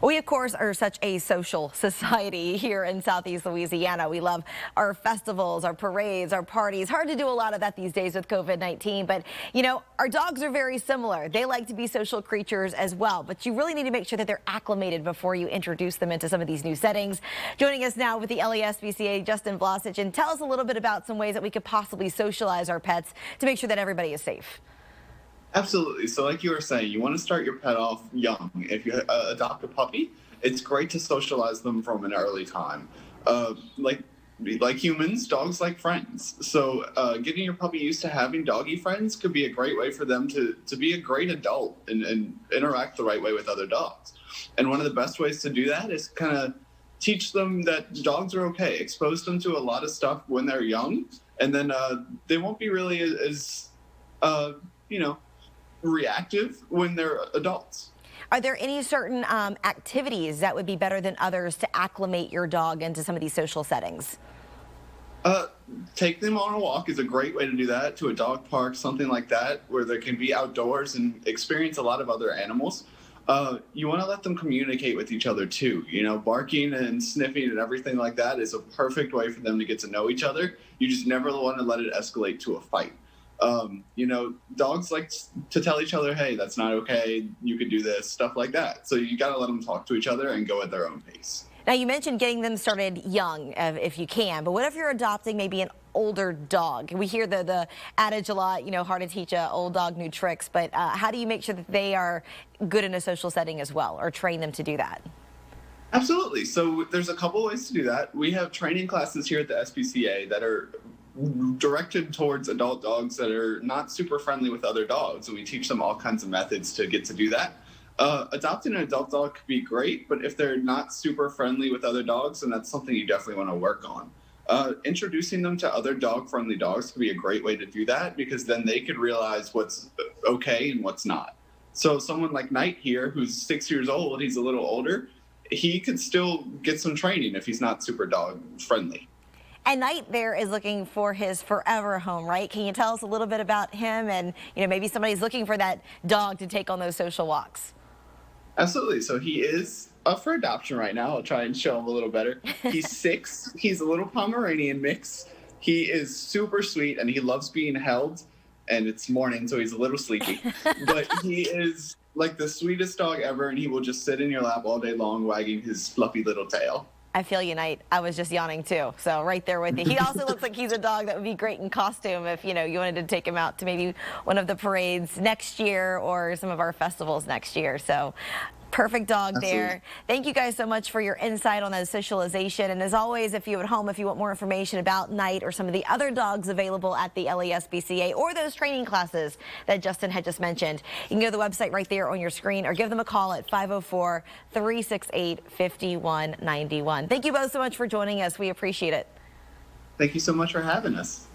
We, of course, are such a social society here in Southeast Louisiana. We love our festivals, our parades, our parties. Hard to do a lot of that these days with COVID-19, but, you know, our dogs are very similar. They like to be social creatures as well, but you really need to make sure that they're acclimated before you introduce them into some of these new settings. Joining us now with the SPCA, Justin Vlosich, and tell us a little bit about some ways that we could possibly socialize our pets to make sure that everybody is safe. Absolutely. So like you were saying, you want to start your pet off young. If you adopt a puppy, it's great to socialize them from an early time. Like humans, dogs like friends. So getting your puppy used to having doggy friends could be a great way for them to be a great adult and interact the right way with other dogs. And one of the best ways to do that is kind of teach them that dogs are okay. Expose them to a lot of stuff when they're young, and then they won't be really as reactive when they're adults. Are there any certain activities that would be better than others to acclimate your dog into some of these social settings? Take them on a walk is a great way to do that, to a dog park, something like that, where they can be outdoors and experience a lot of other animals. You want to let them communicate with each other too. You know, barking and sniffing and everything like that is a perfect way for them to get to know each other. You just never want to let it escalate to a fight. Dogs like to tell each other, hey, that's not okay, you could do this, stuff like that. So you got to let them talk to each other and go at their own pace. Now, you mentioned getting them started young, if you can, but what if you're adopting maybe an older dog? We hear the adage a lot, you know, hard to teach an old dog new tricks, but how do you make sure that they are good in a social setting as well, or train them to do that? Absolutely. So there's a couple ways to do that. We have training classes here at the SPCA that are directed towards adult dogs that are not super friendly with other dogs, and we teach them all kinds of methods to get to do that. Adopting an adult dog could be great, but if they're not super friendly with other dogs, then that's something you definitely want to work on. Introducing them to other dog-friendly dogs could be a great way to do that, because then they could realize what's okay and what's not. So someone like Knight here, who's 6 years old, he's a little older, he could still get some training if he's not super dog-friendly. And Knight there is looking for his forever home, right? Can you tell us a little bit about him, and maybe somebody's looking for that dog to take on those social walks? Absolutely. So he is up for adoption right now. I'll try and show him a little better. He's 6. He's a little Pomeranian mix. He is super sweet and he loves being held. And it's morning, so he's a little sleepy. But he is like the sweetest dog ever, and he will just sit in your lap all day long, wagging his fluffy little tail. I feel you, Knight. I was just yawning too, so right there with you. He also looks like he's a dog that would be great in costume if, you wanted to take him out to maybe one of the parades next year or some of our festivals next year. So perfect dog. Absolutely. There. Thank you guys so much for your insight on that socialization. And as always, if you're at home, if you want more information about Knight or some of the other dogs available at the SPCA or those training classes that Justin had just mentioned, you can go to the website right there on your screen or give them a call at 504-368-5191. Thank you both so much for joining us. We appreciate it. Thank you so much for having us.